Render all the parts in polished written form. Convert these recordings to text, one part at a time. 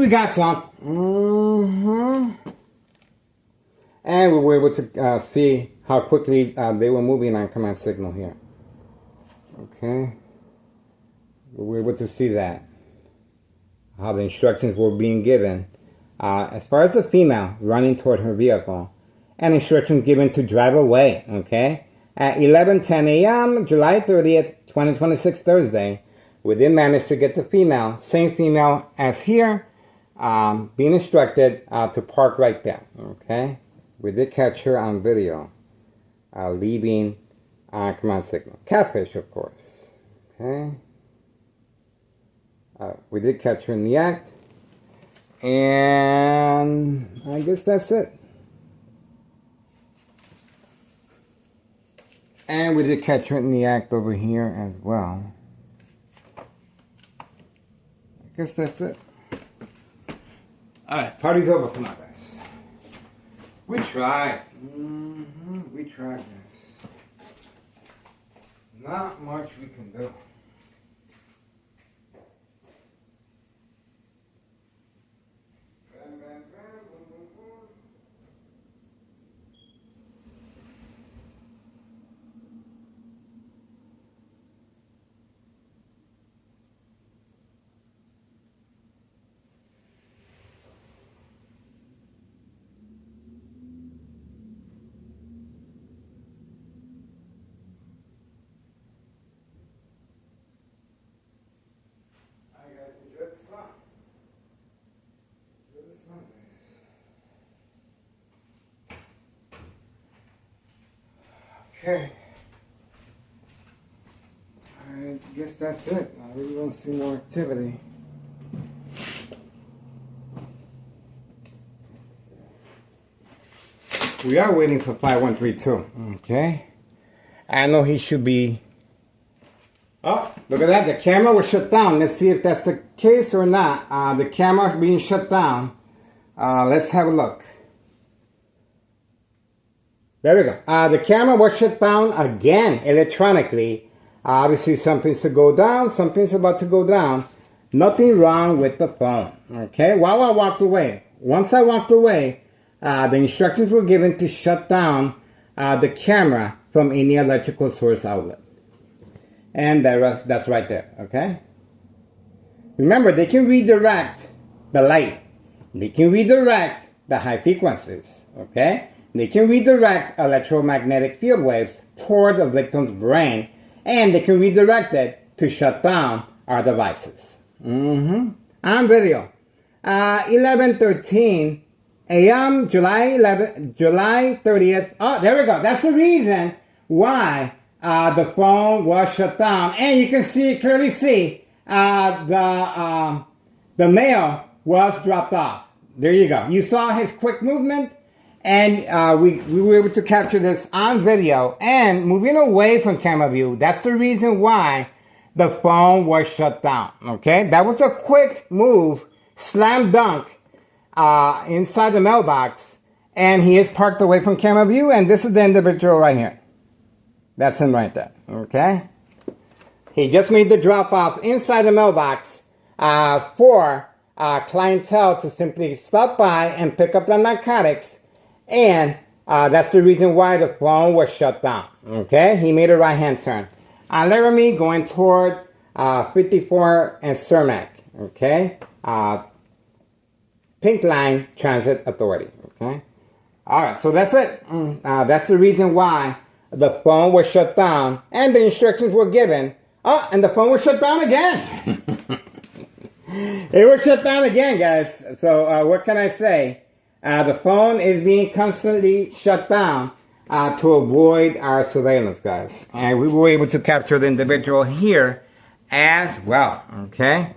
we got some. And we were able to see how quickly they were moving on command signal here. Okay. We were able to see that. How the instructions were being given. As far as the female running toward her vehicle. And instructions given to drive away. Okay. At 11:10 a.m., July 30th, 2026, Thursday, we did manage to get the female, same female as here, being instructed to park right there. Okay. We did catch her on video, leaving command signal. Catfish, of course. Okay. We did catch her in the act. And I guess that's it. And we did catch her in the act over here as well. I guess that's it. Alright, party's over for now, guys. We tried. We tried this. Not much we can do. Okay. I guess that's it. I really don't see more activity. We are waiting for 5132. Okay. I know he should be. Oh, look at that. The camera was shut down. Let's see if that's the case or not. The camera being shut down. Let's have a look. There we go. The camera was shut down again electronically. Obviously something's to go down. Something's about to go down. Nothing wrong with the phone. Okay. While I walked away. Once I walked away, the instructions were given to shut down the camera from any electrical source outlet. And that's right there. Okay. Remember, they can redirect the light. They can redirect the high frequencies. Okay. They can redirect electromagnetic field waves toward the victim's brain, and they can redirect it to shut down our devices. On video. 11:13 a.m. July 30th. Oh, there we go. That's the reason why the phone was shut down, and you can clearly see the mail was dropped off. There you go. You saw his quick movement. And we were able to capture this on video. And moving away from camera view, that's the reason why the phone was shut down. Okay, that was a quick move, slam dunk, inside the mailbox. And he is parked away from camera view. And this is the individual right here. That's him right there. Okay, he just made the drop off inside the mailbox for clientele to simply stop by and pick up the narcotics. And that's the reason why the phone was shut down. Okay, he made a right-hand turn on Laramie going toward 54 and Cermak. Okay, Pink Line Transit Authority. Okay, all right. So that's it. That's the reason why the phone was shut down, and the instructions were given. Oh, and the phone was shut down again. It was shut down again, guys. So what can I say? The phone is being constantly shut down to avoid our surveillance, guys. And we were able to capture the individual here as well. Okay?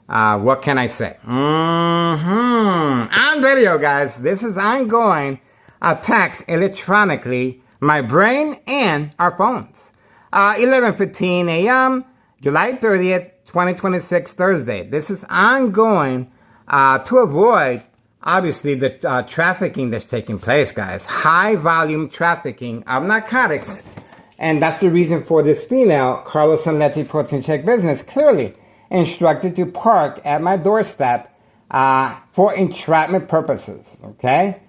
What can I say? On video, guys. This is ongoing attacks electronically, my brain and our phones. 11:15 a.m., July 30th, 2026, Thursday. This is ongoing to avoid obviously the trafficking that's taking place, guys. High volume trafficking of narcotics. And that's the reason for this female, Carlos and Letty Protein Check Business, clearly instructed to park at my doorstep for entrapment purposes, okay?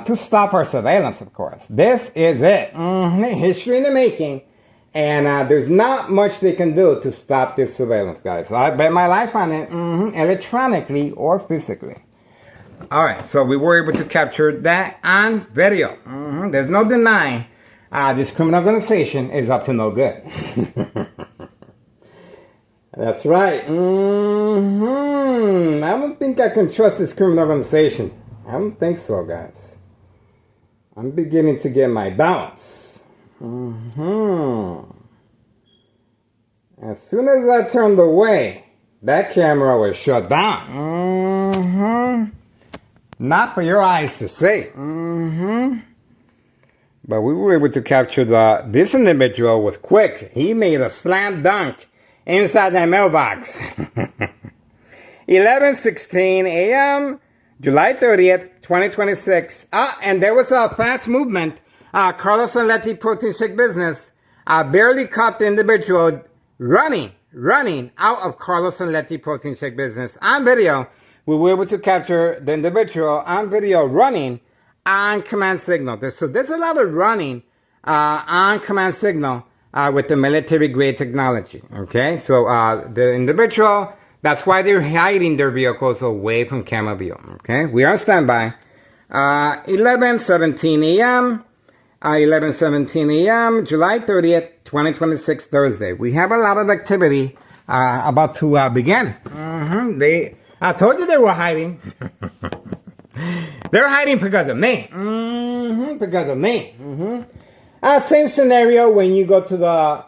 To stop our surveillance, of course. This is it. History in the making. And there's not much they can do to stop this surveillance, guys. So I bet my life on it, electronically or physically. All right, so we were able to capture that on video. There's no denying this criminal organization is up to no good. That's right. I don't think I can trust this criminal organization. I don't think so, guys. I'm beginning to get my doubts. As soon as I turned away, that camera was shut down. Not for your eyes to see. But we were able to capture this individual was quick. He made a slam dunk inside that mailbox. 11:16 a.m., July 30th, 2026. And there was a fast movement. Carlos and Letty protein shake business barely caught the individual running out of Carlos and Letty protein shake business on video. We were able to capture the individual on video running on command signal. So there's a lot of running on command signal with the military grade technology. Okay, so the individual, that's why they're hiding their vehicles away from camera view. Okay, we are on standby. 11:17 a.m. 11:17 a.m., July 30th, 2026, Thursday. We have a lot of activity about to begin. I told you they were hiding. They're hiding because of me. Because of me. Same scenario when you go to the...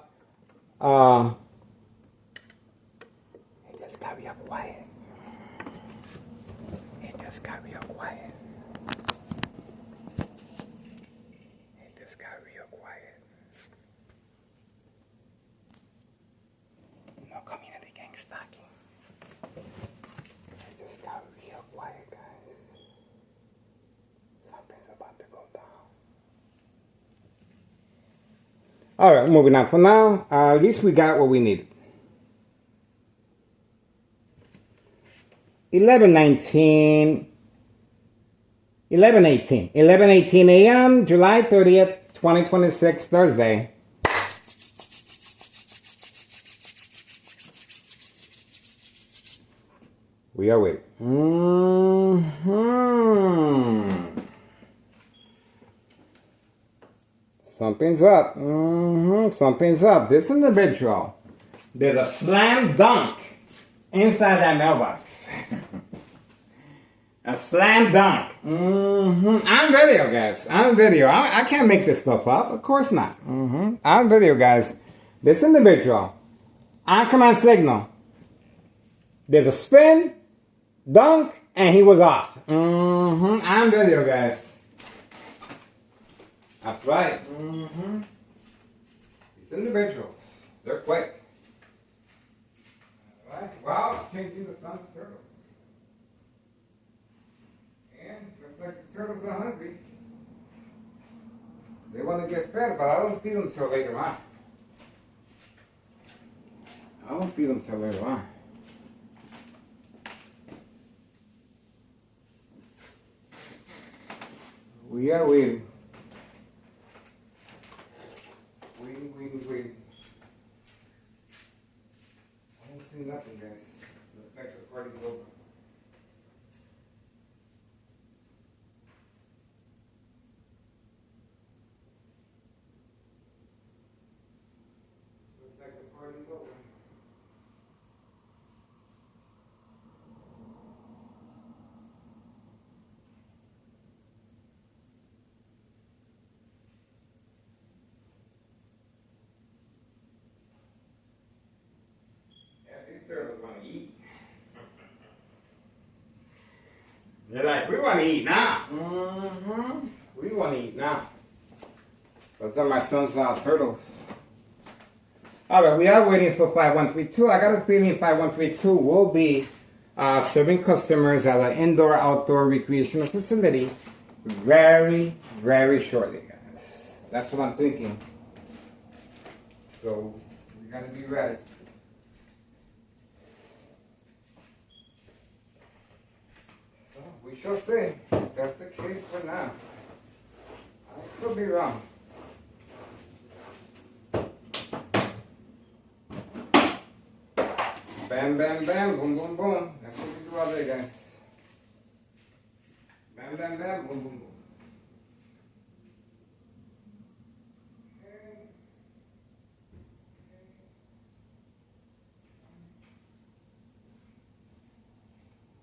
It just got real quiet. It just got real quiet. Real quiet. No community gang stalking. It just got real quiet, guys. Something's about to go down. Alright, moving on for now. At least we got what we needed. 11:18 a.m., July 30th, 2026, Thursday. We are waiting. Something's up. Something's up. This individual did a slam dunk inside that mailbox. A slam dunk. On video, guys. On video. I can't make this stuff up. Of course not. On video, guys. This individual, on command signal, did a spin, dunk, and he was off. On video, guys. That's right. These individuals, they're quick. All right. Wow, changing the sun's turtles. Looks like the turtles are hungry. They want to get fed, but I don't feed them till later on. I don't feed them till later on. We are waiting. Waiting. I don't see nothing, guys. Looks like the party's over. These turtles want to eat. They're like, we want to eat now. We want to eat now. Those are my son's turtles. Alright, we are waiting for 5132. I got a feeling 5132 will be serving customers at an indoor-outdoor recreational facility very, very shortly, guys. That's what I'm thinking. So, we got to be ready. We shall see. That's the case for now. I could be wrong. Bam, bam, bam, boom, boom, boom. That's what we do all day, guys. Bam, bam, bam, boom, boom, boom.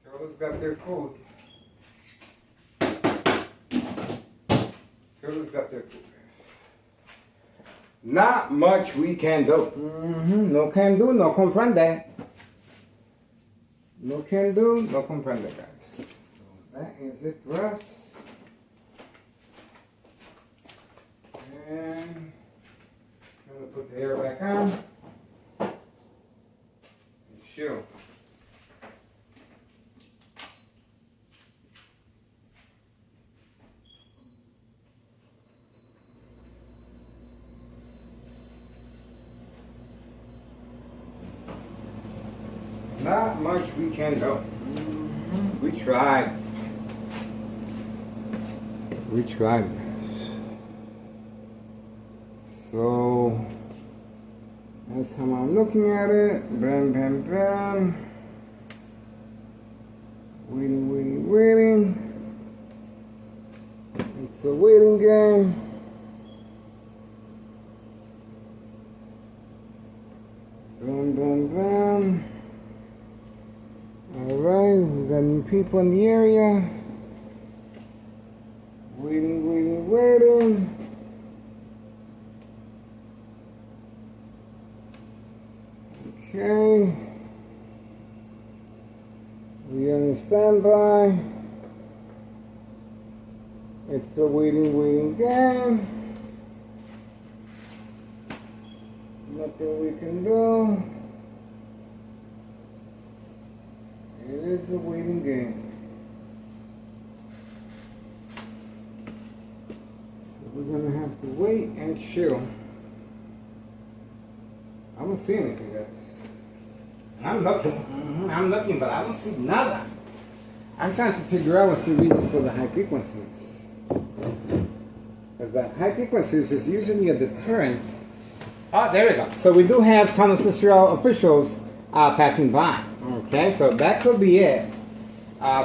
Children's got their food. Children's got their food. Not much we can do. No can do, no comprende. No can do, no comprende, guys. So that is it for us. And I'm going to put the air back on. And chill. Not much we can do. We tried. We tried this. So that's how I'm looking at it. Bam, bam, bam. Waiting, waiting, waiting. It's a waiting game. Bam, bam, bam. Alright, we got new people in the area. Waiting, waiting, waiting. Okay. We are on standby. It's a waiting, waiting game. Nothing we can do. It is a waiting game. So we're gonna have to wait and chill. I don't see anything, guys. I'm looking. I'm looking, but I don't see nothing. I'm trying to figure out what's the reason for the high frequencies. Because the high frequencies is usually a deterrent. Oh, there we go. So we do have tunnel social officials passing by. Okay, so that could be it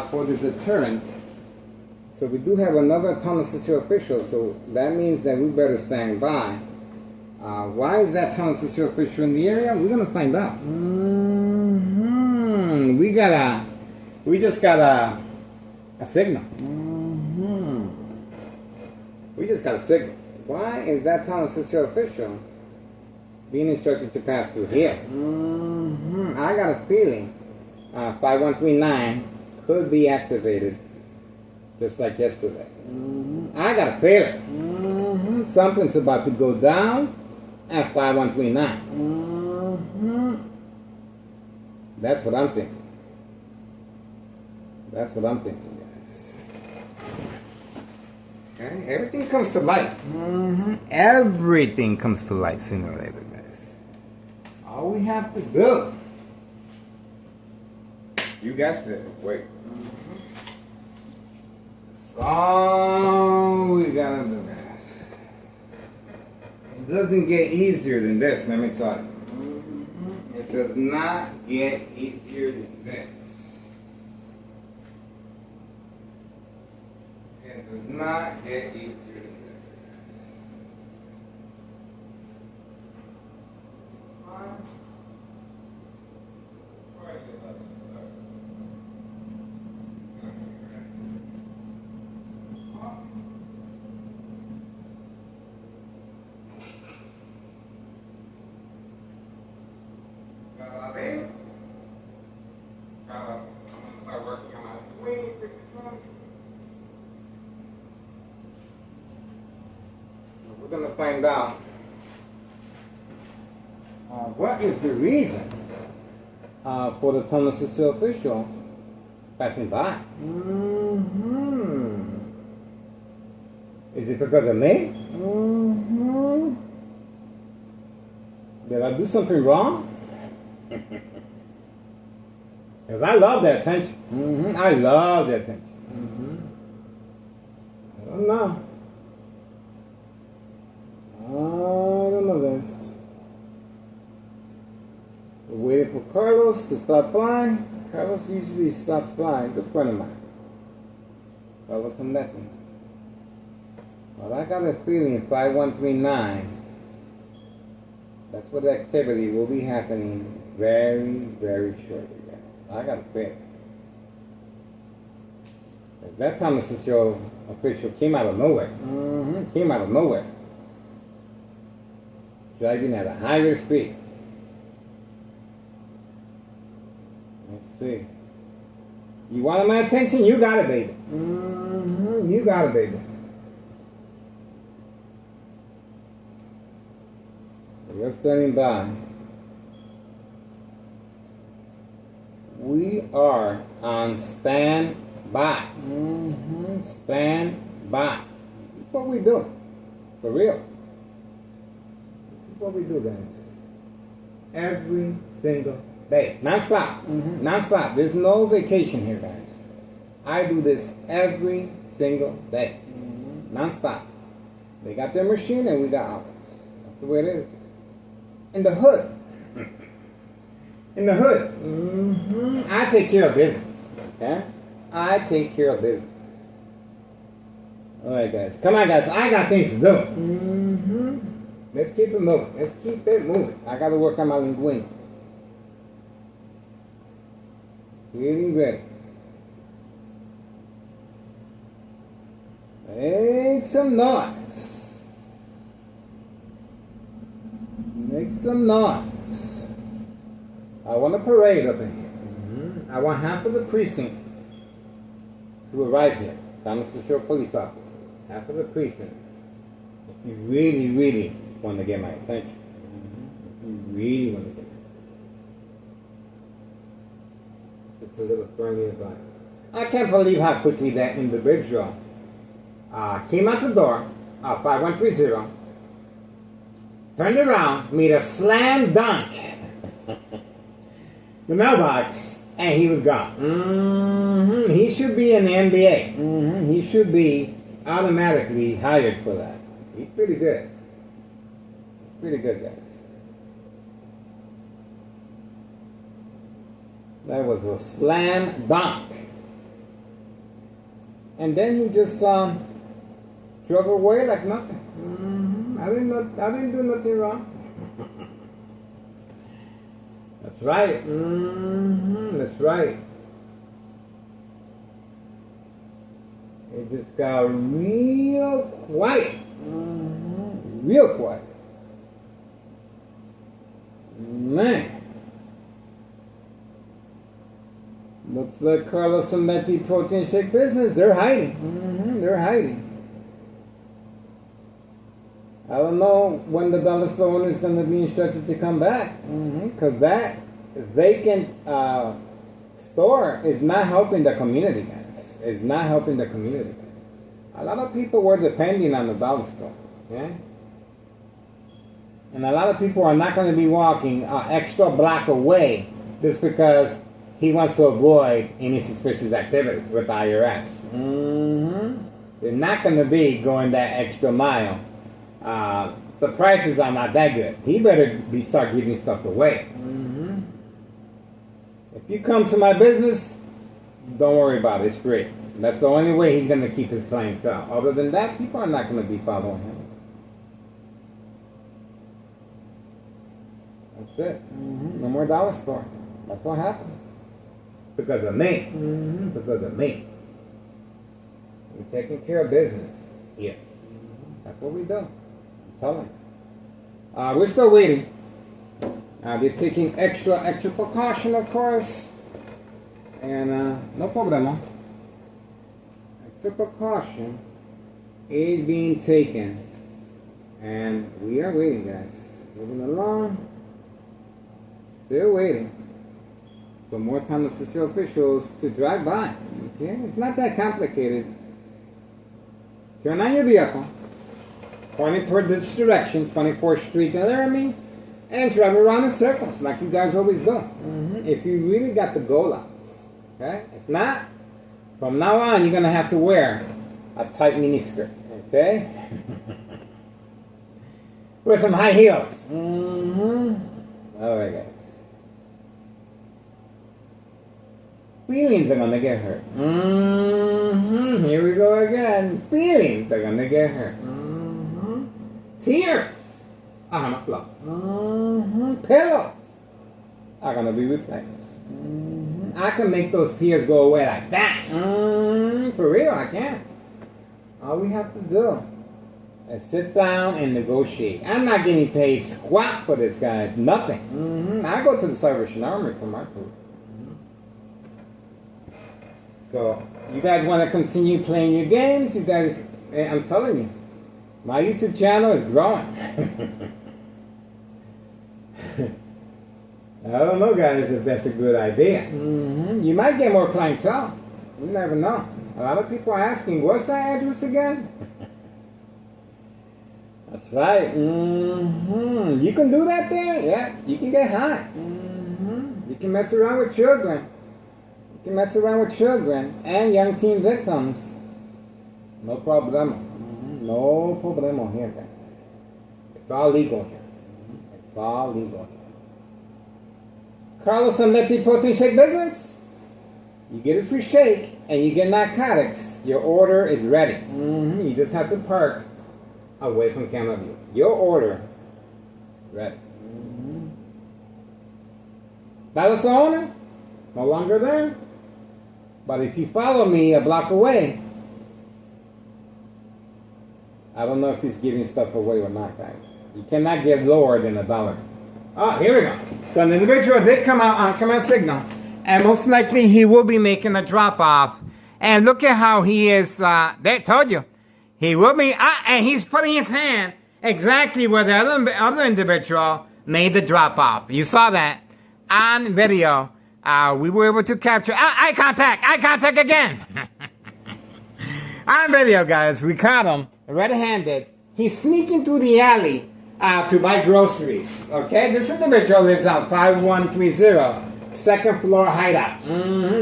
for the deterrent. So we do have another tunnel social official, so that means that we better stand by. Why is that tunnel social official in the area? We're gonna find out. We just got a signal. We just got a signal. Why is that tunnel social official being instructed to pass through here? I got a feeling 5139 could be activated just like yesterday. I got a feeling something's about to go down at 5139. That's what I'm thinking. That's what I'm thinking, guys. Okay, everything comes to light. Everything comes to light sooner or later, guys. All we have to do, you guys did it. Wait. That's all we gotta do, guys. It doesn't get easier than this, let me tell you. It does not get easier than this. It does not get easier than this. We're going to find out what is the reason for the tunnel social official passing by. Is it because of me? Did I do something wrong? Because I love that attention. I love that attention. don't know. I don't know, guys. We're waiting for Carlos to stop flying. Carlos usually stops flying. Good friend of mine. Carlos and nothing. Well, I got a feeling 5139. That's what activity will be happening very, very shortly, guys. I got a feeling. That time the show official came out of nowhere. Came out of nowhere. Driving at a higher speed. Let's see. You wanted my attention? You got it, baby. You got it, baby. You're standing by. We are on standby. Stand by. That's what we do. For real. This is what we do, guys. Every single day. Non-stop. Non-stop. There's no vacation here, guys. I do this every single day. Non-stop. They got their machine and we got ours. That's the way it is. In the hood. In the hood. I take care of business. Okay? I take care of business. Alright, guys. Come on, guys. I got things to do. Let's keep it moving. Let's keep it moving. I got to work on my linguine. Getting ready. Make some noise. Make some noise. I want a parade up in here. I want half of the precinct to arrive here. San Francisco police officers. Half of the precinct. If you really, really want to get my attention. If you really want to get my attention. Just a little friendly advice. I can't believe how quickly that individual came out the door, 5130, turned around, made a slam dunk, the mailbox, and he was gone. He should be in the NBA. He should be automatically hired for that. He's pretty good. Pretty good, guys. That was a slam dunk. And then he just drove away like nothing. I didn't do nothing wrong. That's right. That's right. It just got real quiet. Real quiet. Man. Looks like Carlos and Betty protein shake business. They're hiding. They're hiding. I don't know when the dollar store owner is going to be instructed to come back. Because that vacant store is not helping the community, guys. It's not helping the community. A lot of people were depending on the dollar store. Okay? And a lot of people are not going to be walking an extra block away just because he wants to avoid any suspicious activity with the IRS. They're not going to be going that extra mile. The prices are not that good. He better start giving stuff away. If you come to my business, don't worry about it. It's free. That's the only way he's going to keep his clientele. Other than that, people are not going to be following him. That's it. No more dollar store. That's what happens. Because of me. Because of me. We're taking care of business here. That's what we do. I'm telling you. We're still waiting. They're taking extra precaution, of course. And no problema. Extra precaution is being taken. And we are waiting, guys. Moving along. Still waiting for more time to secure officials to drive by. Okay? It's not that complicated. Turn on your vehicle, point it toward this direction, 24th Street and Laramie, and drive around in circles like you guys always do. If you really got the goal outs. Okay? If not, from now on you're going to have to wear a tight mini skirt, okay? With some high heels. All right, guys. Feelings are gonna get hurt. Here we go again. Feelings are gonna get hurt. Tears are gonna flow. Pillows are gonna be replaced. I can make those tears go away like that. For real, I can. All we have to do is sit down and negotiate. I'm not getting paid squat for this, guys. Nothing. I go to the Salvation Army for my food. So, you guys want to continue playing your games? You guys, I'm telling you, my YouTube channel is growing. I don't know, guys, if that's a good idea. You might get more clientele. You never know. A lot of people are asking, what's that address again? That's right. You can do that there. Yeah, you can get high. You can mess around with children. You can mess around with children and young teen victims. No problemo. No problemo here, guys. It's all legal here. It's all legal here. Carlos and Letty Protein Shake business? You get a free shake and you get narcotics. Your order is ready. You just have to park away from camera view. Your order is ready. Battle owner? No longer there. But if you follow me a block away, I don't know if he's giving stuff away or not, guys. You cannot give lower than $1. Oh, here we go. So an individual did come out on command signal, and most likely he will be making a drop off. And look at how he is. They told you, he will be, and he's putting his hand exactly where the other individual made the drop off. You saw that on video. We were able to capture eye contact again. On video, guys, we caught him red-handed. He's sneaking through the alley to buy groceries. Okay, this individual lives on 5130, second floor hideout.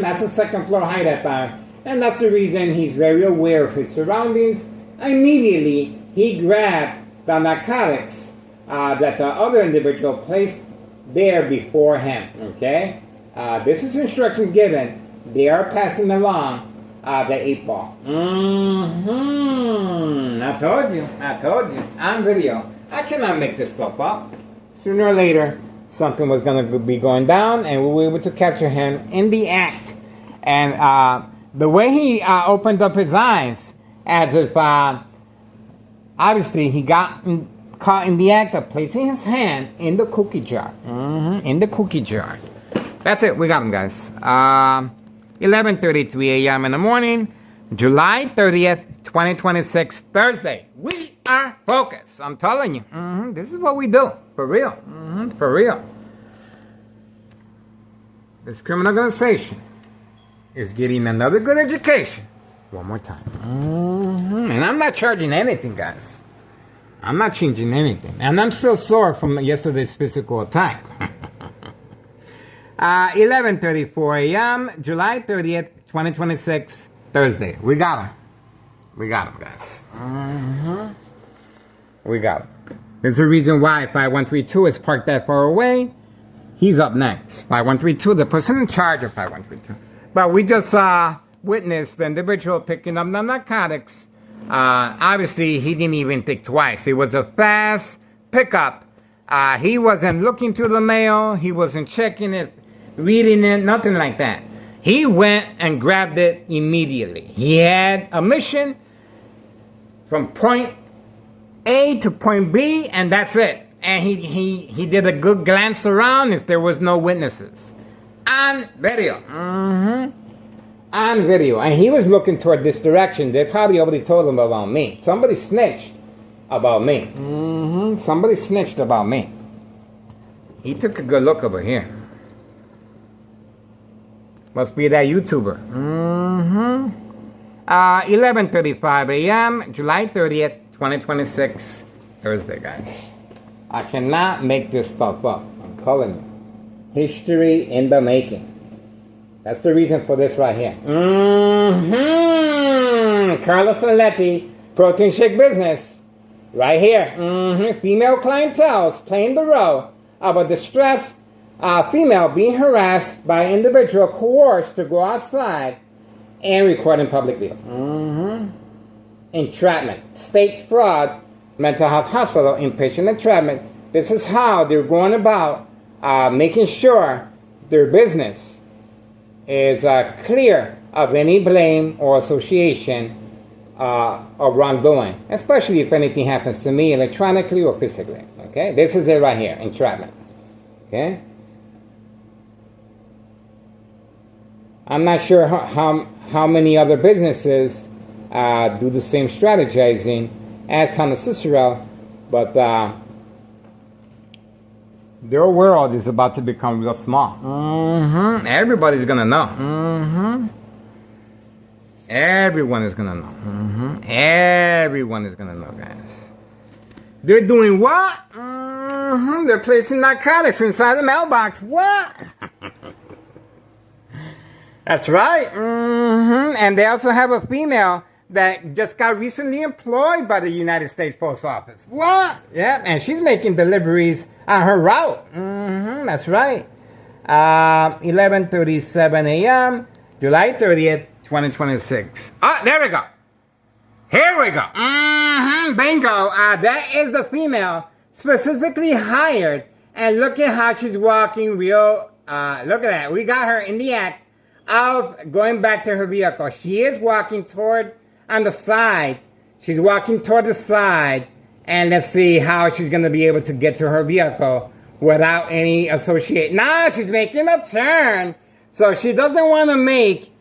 That's a second floor hideout bar, and that's the reason he's very aware of his surroundings. Immediately, he grabbed the narcotics that the other individual placed there before him. Okay. This is instruction given. They are passing along the 8-ball. I told you. On video. I cannot make this stuff up. Sooner or later, something was going to be going down, and we were able to capture him in the act. And the way he opened up his eyes, as if obviously he got caught in the act of placing his hand in the cookie jar. In the cookie jar. That's it. We got him, guys. 11:33 a.m. in the morning, July 30th, 2026, Thursday. We are focused. I'm telling you. This is what we do. For real. For real. This criminal organization is getting another good education. One more time. And I'm not charging anything, guys. I'm not changing anything. And I'm still sore from yesterday's physical attack. 11:34 a.m., July 30th, 2026, Thursday. We got him. We got him, guys. We got him. There's a reason why 5132 is parked that far away. He's up next. 5132, the person in charge of 5132. But we just witnessed the individual picking up the narcotics. Obviously, he didn't even think twice. It was a fast pickup. He wasn't looking through the mail. He wasn't checking it, reading it, nothing like that. He went and grabbed it immediately. He had a mission from point A to point B, and that's it. And he did a good glance around if there was no witnesses. On video. On video. And he was looking toward this direction. They probably already told him about me. Somebody snitched about me. Somebody snitched about me. He took a good look over here. Must be that YouTuber. 11:35 a.m., July 30th, 2026, Thursday, guys. I cannot make this stuff up. I'm telling you. History in the making. That's the reason for this right here. Carlos and Letty, protein shake business. Right here. Female clientele playing the role of a distressed female being harassed by an individual coerced to go outside and record in public view. Entrapment. State fraud. Mental health hospital. Inpatient entrapment. This is how they're going about making sure their business is clear of any blame or association of wrongdoing, especially if anything happens to me electronically or physically. Okay, this is it right here, entrapment. Okay, I'm not sure how many other businesses do the same strategizing as Thomas Cicero, but their world is about to become real small. Everybody's gonna know. Everyone is gonna know. Everyone is gonna know, guys. They're doing what? They're placing narcotics inside the mailbox. What? That's right. And they also have a female that just got recently employed by the United States Post Office. What? Yeah, and she's making deliveries on her route. That's right. 11:37 a.m., July 30th, 2026. Oh, there we go. Here we go. Bingo. That is the female specifically hired. And look at how she's walking real. Look at that. We got her in the act of going back to her vehicle. She is walking toward on the side. She's walking toward the side. And let's see how she's going to be able to get to her vehicle without any associate. Now she's making a turn. So she doesn't want to make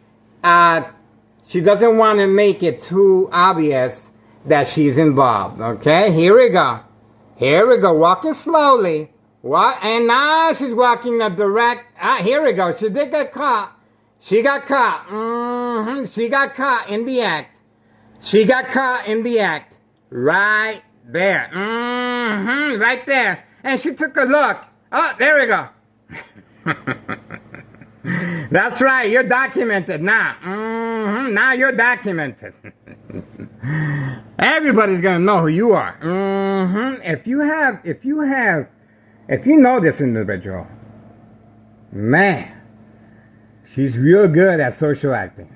it too obvious that she's involved. Okay, here we go. Here we go, walking slowly. What? And now she's walking the direct. Here we go. She did get caught. She got caught. She got caught in the act. She got caught in the act. Right there. Right there. And she took a look. Oh, there we go. That's right. You're documented now. Now you're documented. Everybody's gonna know who you are. If you know this individual, man, she's real good at social acting.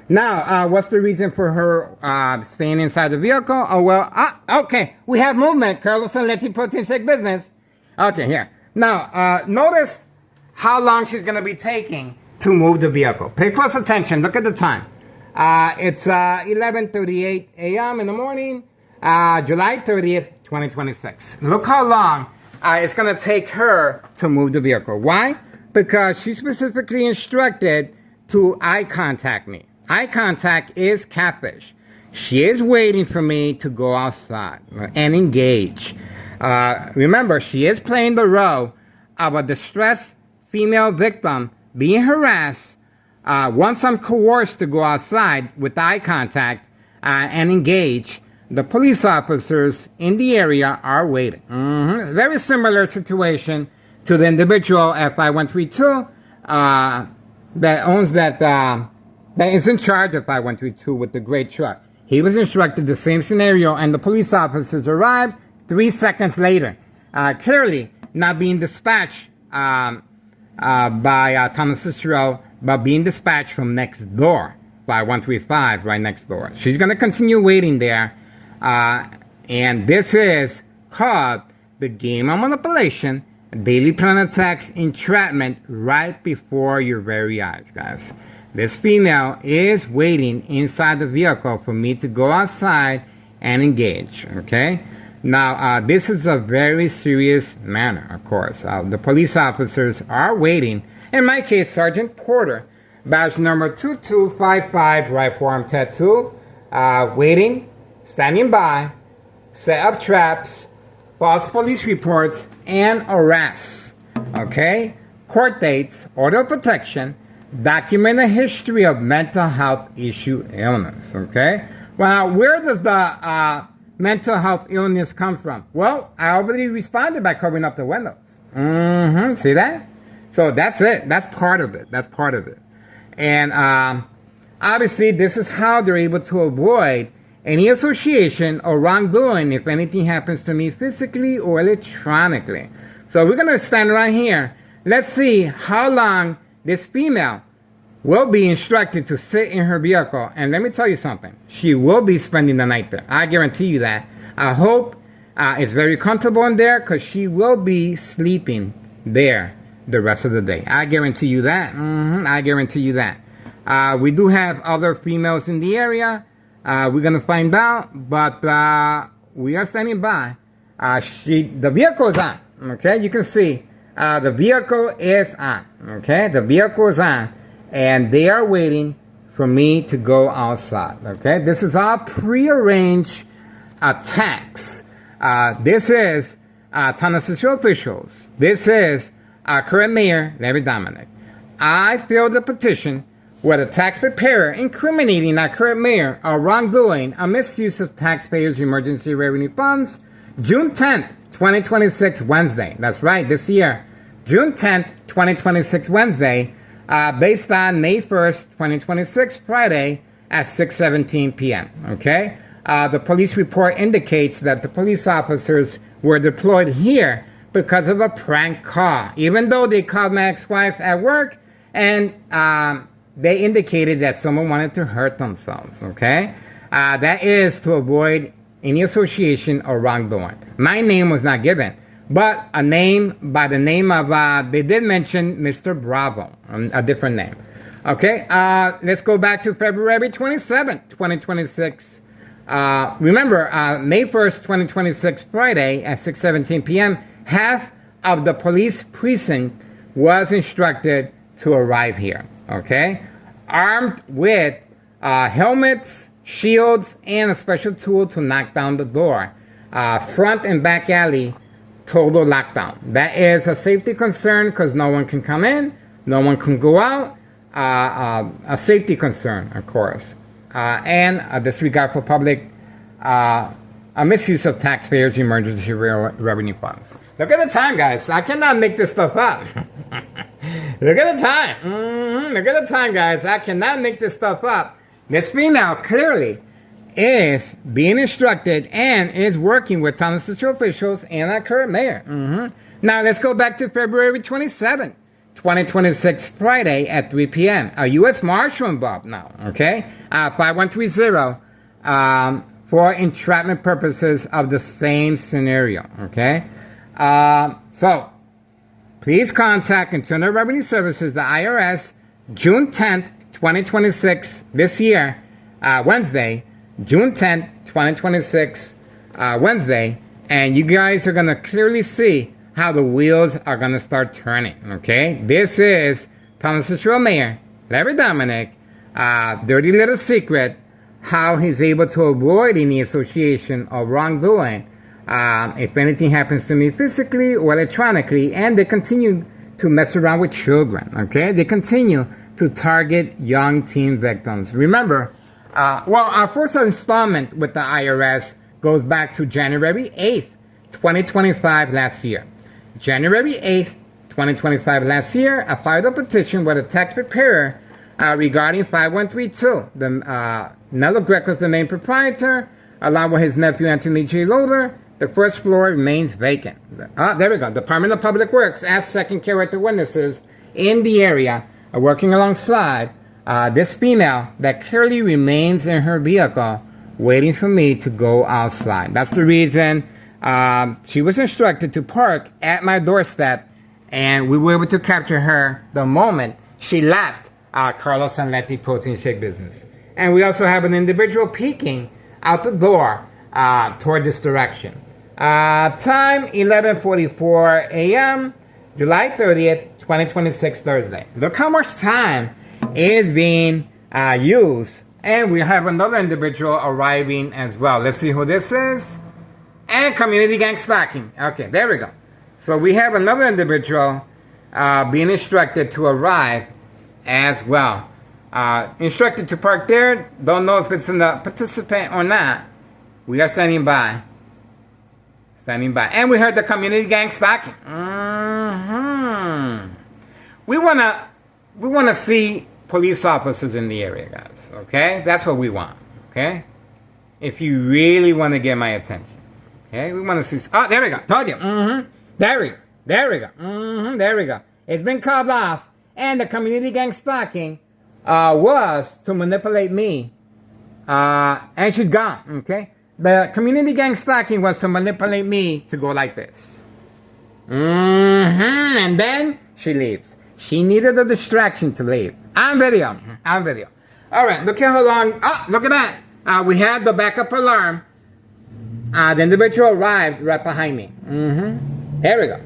Now, what's the reason for her staying inside the vehicle? Oh, well, okay. We have movement. Carlos and Letty protein shake business. Okay, here. Now, notice how long she's going to be taking to move the vehicle. Pay close attention. Look at the time. It's 11:38 a.m. in the morning, July 30th, 2026. Look how long it's going to take her to move the vehicle. Why? Because she's specifically instructed to eye contact me. Eye contact is catfish. She is waiting for me to go outside and engage. Remember, she is playing the role of a distressed female victim being harassed. Once I'm coerced to go outside with eye contact and engage, the police officers in the area are waiting. Very similar situation to the individual FI-132 that owns that is in charge of FI-132 with the gray truck. He was instructed the same scenario, and the police officers arrived 3 seconds later, clearly not being dispatched by Thomas Cicero, but being dispatched from next door by 135 right next door. She's going to continue waiting there, and this is called the game of manipulation, daily plan attacks, entrapment right before your very eyes, guys. This female is waiting inside the vehicle for me to go outside and engage, okay? Now, this is a very serious matter, of course. The police officers are waiting. In my case, Sergeant Porter, badge number 2255, right forearm tattoo, waiting, standing by, set up traps, false police reports, and arrests, okay? Court dates, order of protection, document a history of mental health issue illness, okay? Well, where does the mental health illness come from? Well, I already responded by covering up the windows. See that? So that's it. That's part of it. That's part of it. And Obviously, this is how they're able to avoid any association or wrongdoing if anything happens to me physically or electronically. So we're going to stand right here. Let's see how long this female will be instructed to sit in her vehicle. And let me tell you something. She will be spending the night there. I guarantee you that. I hope it's very comfortable in there because she will be sleeping there the rest of the day. I guarantee you that. I guarantee you that. We do have other females in the area. We're going to find out. But we are standing by. The vehicle is on. Okay, you can see the vehicle is on. Okay, the vehicle is on. And they are waiting for me to go outside. Okay, this is all prearranged attacks. This is Town City officials. This is current Mayor Larry Dominic. I filed a petition with a tax preparer incriminating our current mayor of wrongdoing, a misuse of taxpayers' emergency revenue funds, June 10th, 2026, Wednesday. That's right, this year. June 10th, 2026, Wednesday, based on May 1st, 2026, Friday at 6:17 p.m. Okay? The police report indicates that the police officers were deployed here because of a prank call, even though they called my ex-wife at work and they indicated that someone wanted to hurt themselves, okay? That is to avoid any association or wrongdoing. My name was not given, but a name by the name of, they did mention Mr. Bravo, a different name. Okay, let's go back to February 27th, 2026. Remember, May 1st, 2026, Friday at 6:17 p.m., half of the police precinct was instructed to arrive here, okay? Armed with helmets, shields, and a special tool to knock down the door. Front and back alley, total lockdown. That is a safety concern because no one can come in, no one can go out. A safety concern, of course. And a disregard for public, a misuse of taxpayers' emergency revenue funds. Look at the time, guys. I cannot make this stuff up. Look at the time. Look at the time, guys. I cannot make this stuff up. This female clearly is being instructed and is working with town city officials and our current mayor. Now, let's go back to February 27th, 2026, Friday at 3 p.m. A U.S. Marshal involved now, okay? 5130 for entrapment purposes of the same scenario, okay? So, please contact Internal Revenue Services, the IRS, June 10th, 2026, this year, Wednesday, June 10th, 2026, Wednesday, and you guys are going to clearly see how the wheels are going to start turning, okay? This is Town City Mayor Larry Dominic, dirty little secret, how he's able to avoid any association of wrongdoing if anything happens to me physically or electronically, and they continue to mess around with children, okay? They continue to target young teen victims. Remember, our first installment with the IRS goes back to January 8th, 2025 last year. January 8th, 2025 last year, I filed a petition with a tax preparer regarding 5132. Nello Greco is the main proprietor, along with his nephew Anthony J. Loader. The first floor remains vacant. There we go. Department of Public Works asked second character witnesses in the area working alongside this female that clearly remains in her vehicle waiting for me to go outside. That's the reason she was instructed to park at my doorstep, and we were able to capture her the moment she left Carlos Sanletti Protein Shake business. And we also have an individual peeking out the door toward this direction. Time 11:44 a.m., July 30th, 2026, Thursday. Look how much time is being used. And we have another individual arriving as well. Let's see who this is. And community gang stalking. Okay, there we go. So we have another individual being instructed to arrive as well. Instructed to park there. Don't know if it's in the participant or not. We are standing by. Standing by. And we heard the community gang stalking. We wanna see police officers in the area, guys. Okay? That's what we want. Okay? If you really want to get my attention. Okay? We want to see... Oh, there we go. Told you. There we go. There we go. There we go. It's been called off. And the community gang stalking was to manipulate me. And she's gone. Okay? The community gang stalking was to manipulate me to go like this. And then she leaves. She needed a distraction to leave. On video. On video. All right. Look at how long. Oh, look at that. We had the backup alarm. The individual arrived right behind me. Here we go.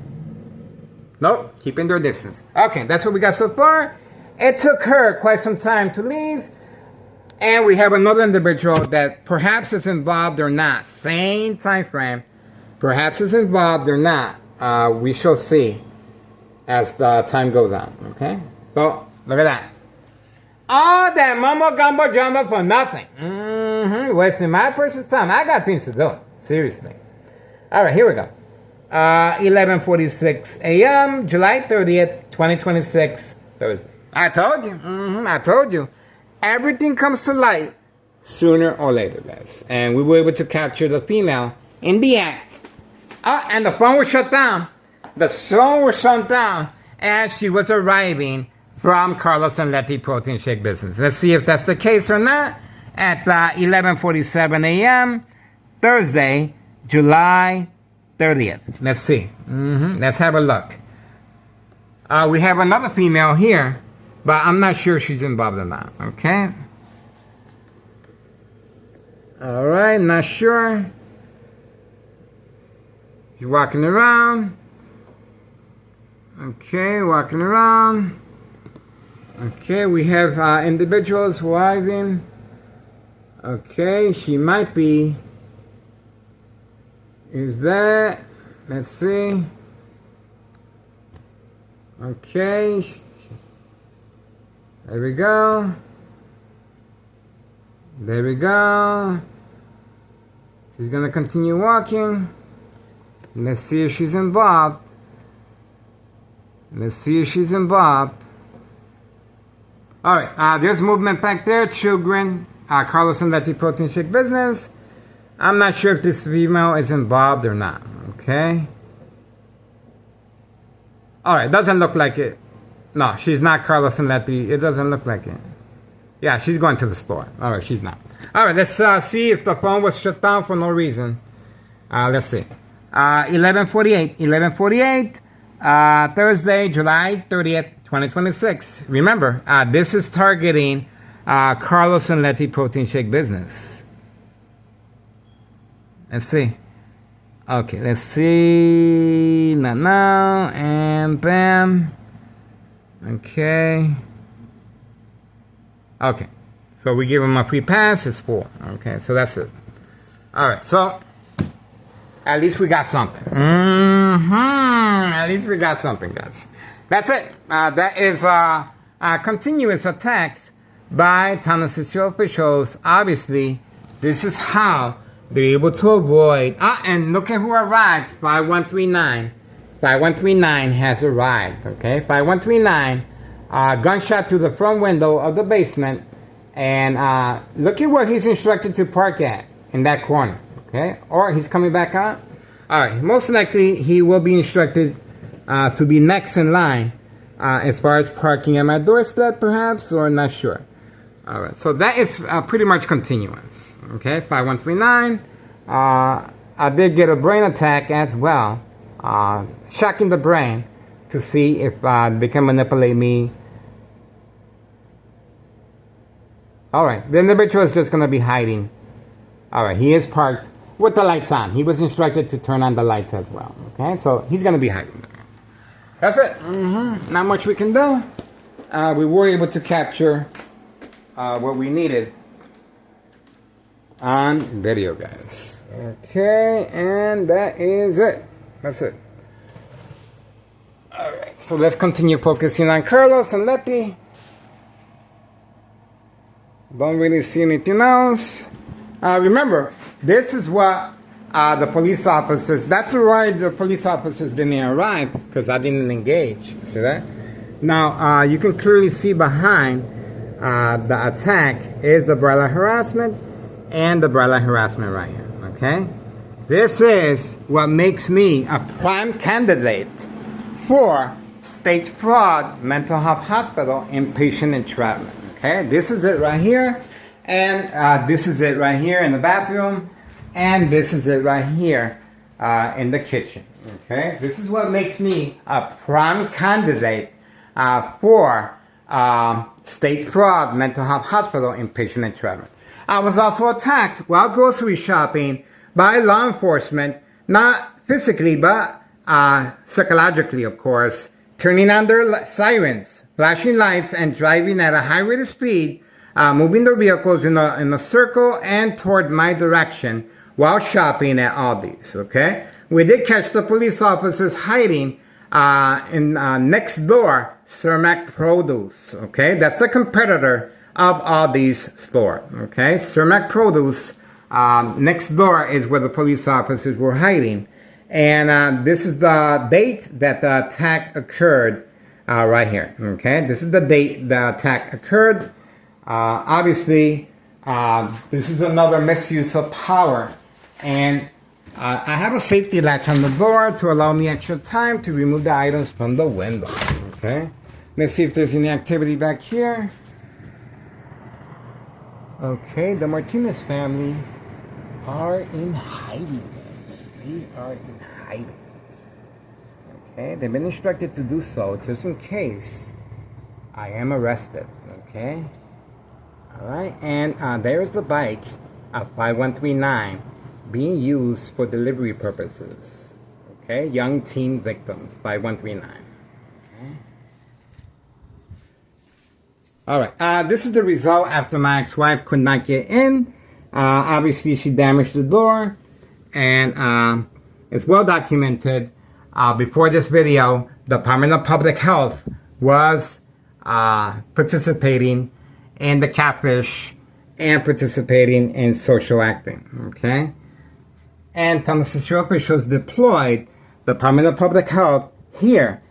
Nope. Keeping their distance. Okay. That's what we got so far. It took her quite some time to leave. And we have another individual that perhaps is involved or not. Same time frame. Perhaps is involved or not. We shall see as the time goes on. Okay? So, look at that. All that mumbo gumbo jumbo for nothing. Wasting my person's time. I got things to do. Seriously. Alright, here we go. 11:46 a.m. July 30th, 2026. Thursday. I told you. I told you. Everything comes to light sooner or later, guys. And we were able to capture the female in the act. Oh, and the phone was shut down. The phone was shut down as she was arriving from Carlos and Letty Protein Shake Business. Let's see if that's the case or not. At 11:47 a.m. Thursday, July 30th. Let's see. Let's have a look. We have another female here, but I'm not sure she's involved or not. Okay. All right, not sure. She's walking around. Okay, walking around. Okay, we have individuals arriving. Okay, she might be. Is that? Let's see. Okay. There we go. There we go. She's gonna continue walking. Let's see if she's involved. Let's see if she's involved. Alright, there's movement back there. Children. Carlos and Letty Protein Shake Business. I'm not sure if this female is involved or not. Okay. Alright, doesn't look like it. No, she's not Carlos and Letty. It doesn't look like it. Yeah, she's going to the store. Alright, she's not. Alright, let's see if the phone was shut down for no reason. Let's see. 11:48. 11:48. Thursday, July 30th, 2026. Remember, this is targeting Carlos and Letty Protein Shake Business. Let's see. Okay, let's see. Not now. And bam. Okay. Okay. So we give him a free pass. It's 4. Okay, so that's it. Alright, so at least we got something. At least we got something, guys. That's it. That is continuous attacks by Tennessee officials. Obviously, this is how they're able to avoid. And look at who arrived. 5139. 5139 has arrived. Okay, 5139. Gunshot to the front window of the basement. And look at where he's instructed to park at. In that corner. Okay, or he's coming back out. Alright, most likely he will be instructed to be next in line as far as parking at my doorstep, perhaps, or not sure. Alright, so that is pretty much continuous. Okay, 5139. I did get a brain attack as well, shocking the brain to see if they can manipulate me. Alright, the individual is just going to be hiding. Alright, he is parked with the lights on. He was instructed to turn on the lights as well. Okay, so he's going to be hiding there. That's it. Not much we can do. We were able to capture what we needed on video, guys. Okay, and that is it. That's it. Alright, so let's continue focusing on Carlos and Letty. Don't really see anything else. Remember, this is what the police officers, that's why the police officers didn't arrive, because I didn't engage. See that? Now, you can clearly see behind the attack is the broiler harassment and the broiler harassment right here, okay? This is what makes me a prime candidate for state fraud mental health hospital inpatient entrapment, okay? This is it right here, and this is it right here in the bathroom, and this is it right here in the kitchen, okay? This is what makes me a prime candidate for state fraud mental health hospital inpatient entrapment. I was also attacked while grocery shopping by law enforcement, not physically, but psychologically, of course, turning on their sirens, flashing lights, and driving at a high rate of speed, moving their vehicles in a circle and toward my direction while shopping at Aldi's, okay? We did catch the police officers hiding in next door Cermak Produce, okay? That's the competitor of Aldi's store, okay? Cermak Produce, next door is where the police officers were hiding. And this is the date that the attack occurred right here, okay? This is the date the attack occurred. Obviously, this is another misuse of power. And I have a safety latch on the door to allow me extra time to remove the items from the window, okay? Let's see if there's any activity back here. Okay, the Martinez family are in hiding, guys. They are in hiding. Okay, they've been instructed to do so just in case I am arrested. Okay, all right, and there is the bike of 5139 being used for delivery purposes. Okay, young teen victims, 5139. Okay. All right, this is the result after my ex-wife could not get in. Obviously, she damaged the door, and it's well documented. Before this video, the Department of Public Health was participating in the catfish and participating in social acting, okay? And Thomas officials deployed the Department of Public Health here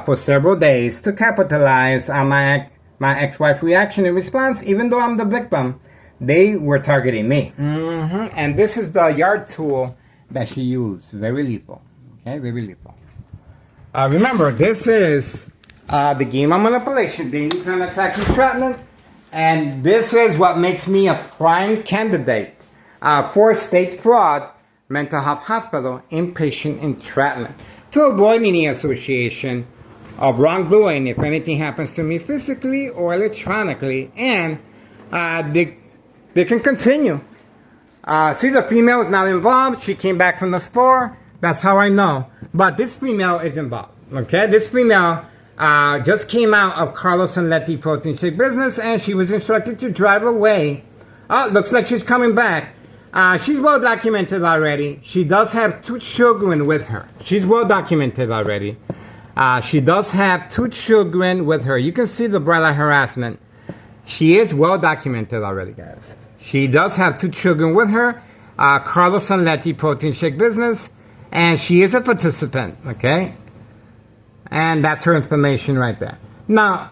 for several days to capitalize on my ex-wife's reaction in response. Even though I'm the victim, they were targeting me. And this is the yard tool that she used. Very lethal. Okay, very lethal. Remember, this is the game of manipulation, daily plan attack entrapment, and this is what makes me a prime candidate for state fraud mental health hospital inpatient entrapment, to avoid any association of wrongdoing if anything happens to me physically or electronically, and they can continue. See, the female is not involved. She came back from the store. That's how I know. But this female is involved, okay? This female just came out of Carlos and Letty protein shake business, and she was instructed to drive away. Oh, looks like she's coming back. She's well documented already. She does have 2 children with her. She's well documented already. She does have 2 children with her. You can see the broiler harassment. She is well documented already, guys. She does have 2 children with her. Carlos and Letty protein shake business. And she is a participant, okay? And that's her information right there. Now,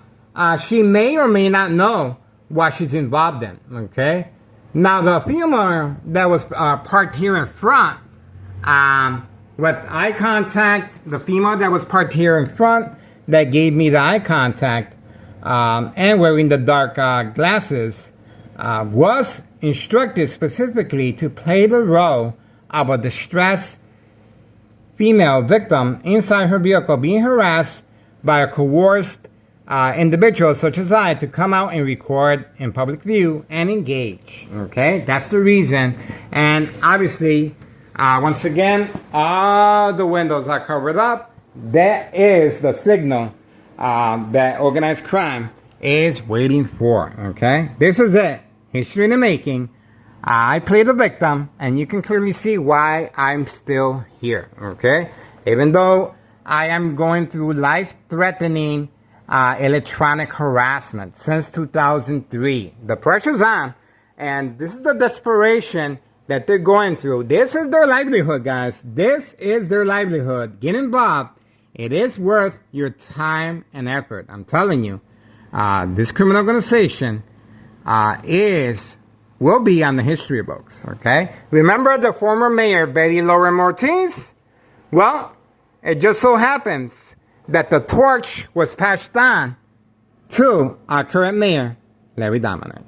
she may or may not know what she's involved in, okay? Now, the female that was parked here in front, with eye contact, the female that was parked here in front that gave me the eye contact and wearing the dark glasses was instructed specifically to play the role of a distressed female victim inside her vehicle being harassed by a coerced individual such as I to come out and record in public view and engage. Okay, that's the reason. And obviously, once again, all the windows are covered up. That is the signal that organized crime is waiting for. Okay, this is it. History in the making. I play the victim, and you can clearly see why I'm still here, okay? Even though I am going through life-threatening electronic harassment since 2003. The pressure's on, and this is the desperation that they're going through. This is their livelihood, guys. This is their livelihood. Get involved. It is worth your time and effort. I'm telling you. this criminal organization will be on the history books, okay? Remember the former mayor, Betty Lauren Ortiz? Well, it just so happens that the torch was passed on to our current mayor, Larry Dominic.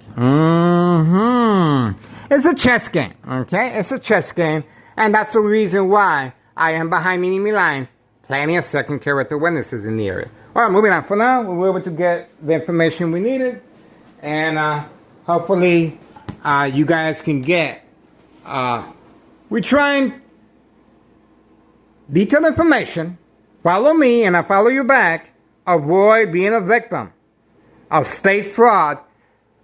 It's a chess game, okay? It's a chess game, and that's the reason why I am behind enemy lines, planning a second character witnesses in the area. All right, moving on. For now, we were able to get the information we needed, and hopefully you guys can get, we're trying detailed information. Follow me, and I follow you back. Avoid being a victim of state fraud,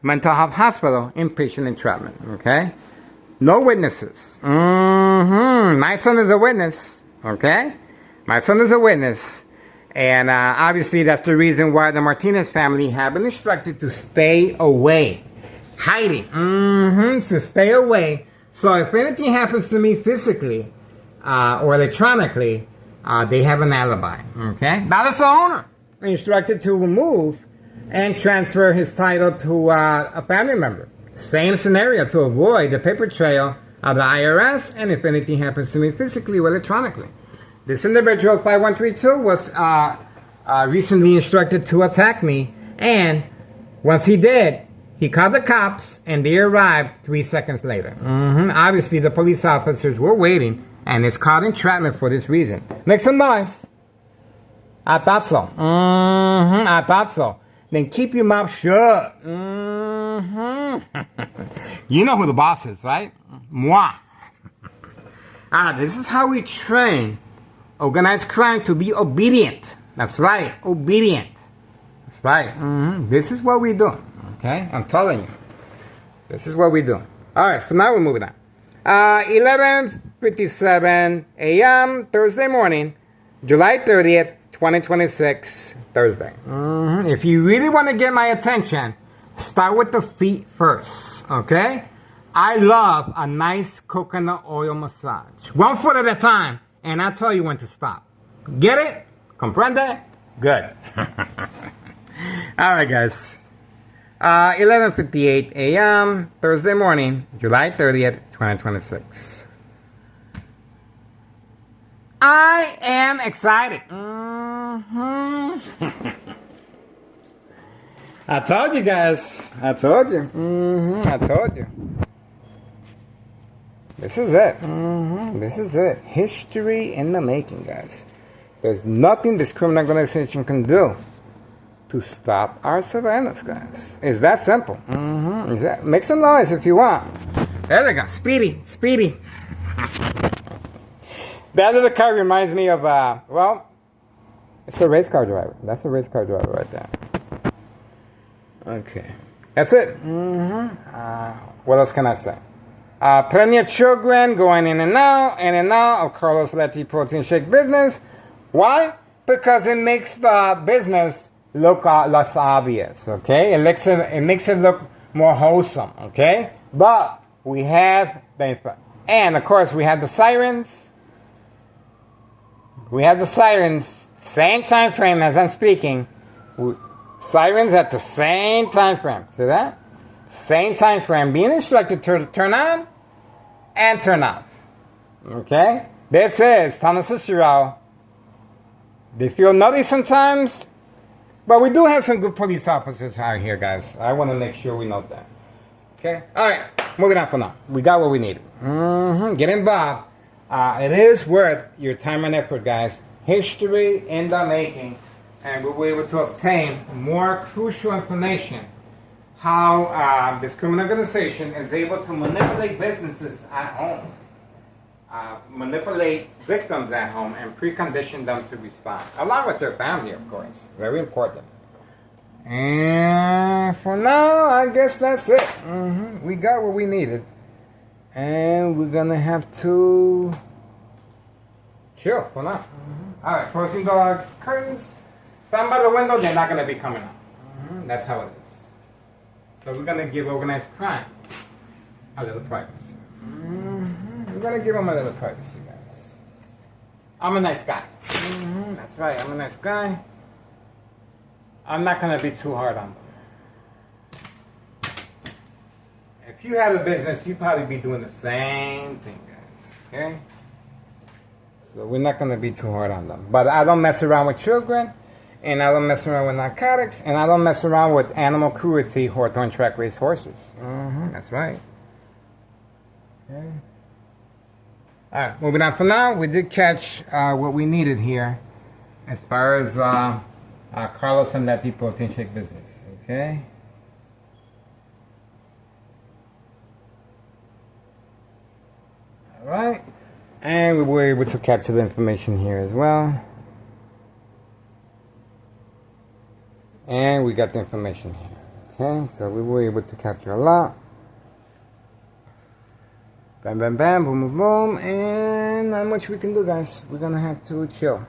mental health hospital, inpatient entrapment, okay? No witnesses. My son is a witness, okay? My son is a witness. And obviously that's the reason why the Martinez family have been instructed to stay away. Hiding. To stay away. So if anything happens to me physically or electronically, they have an alibi, okay? Now that's the owner. Instructed to remove and transfer his title to a family member. Same scenario to avoid the paper trail of the IRS, and if anything happens to me physically or electronically. This individual, 5132, was recently instructed to attack me, and once he did, he called the cops, and they arrived 3 seconds later. Obviously, the police officers were waiting, and it's called entrapment for this reason. Make some noise. I thought so. I thought so. Then keep your mouth shut. You know who the boss is, right? Moi. This is how we train organized crime to be obedient. That's right, obedient. That's right. This is what we do. Okay, I'm telling you. This is what we do. All right, so now we're moving on. 11:57 a.m. Thursday morning, July 30th, 2026, Thursday. If you really want to get my attention, start with the feet first, okay? I love a nice coconut oil massage. 1 foot at a time, and I'll tell you when to stop. Get it? Comprende? Good. All right, guys. 11:58 a.m. Thursday morning, July 30th, 2026. I am excited. I told you guys. I told you. I told you. This is it. This is it. History in the making, guys. There's nothing this criminal organization can do to stop our surveillance, guys. It's that simple. Make some noise if you want. There we go. Speedy. Speedy. That other car reminds me of, well, it's a race car driver. That's a race car driver right there. Okay. That's it. What else can I say? Plenty of children going in and out of Carlos Leti protein shake business. Why? Because it makes the business look less obvious, okay? It makes it look more wholesome, okay? But we have the, and of course we have the sirens. We have the sirens, same time frame as I'm speaking. Sirens at the same time frame. See that? Same time frame. Being instructed to turn on and turn off. Okay? This is Thomas Cicero. They feel nutty sometimes, but we do have some good police officers out here, guys. I want to make sure we know that. Okay? All right. Moving on for now. We got what we needed. Get involved. It is worth your time and effort, guys. History in the making. And we were able to obtain more crucial information. How this criminal organization is able to manipulate businesses at home. Manipulate victims at home and precondition them to respond. Along with their family, of course. Very important. And for now, I guess that's it. We got what we needed. And we're going to have to chill for now. All right, closing the curtains. Stand by the window, they're not going to be coming out. That's how it is. So we're going to give organized crime a little privacy. We're going to give them a little privacy, guys. I'm a nice guy. That's right, I'm a nice guy. I'm not going to be too hard on them. If you have a business, you'd probably be doing the same thing, guys. Okay? So we're not going to be too hard on them. But I don't mess around with children, and I don't mess around with narcotics, and I don't mess around with animal cruelty or on-track race horses. That's right. Okay. All right, moving on. For now, we did catch what we needed here as far as Carlos and that deep protein shake business. Okay. All right. And we were able to capture the information here as well. And we got the information here. Okay, so we were able to capture a lot. Bam, bam, bam, boom, boom, boom. And not much we can do, guys. We're going to have to chill.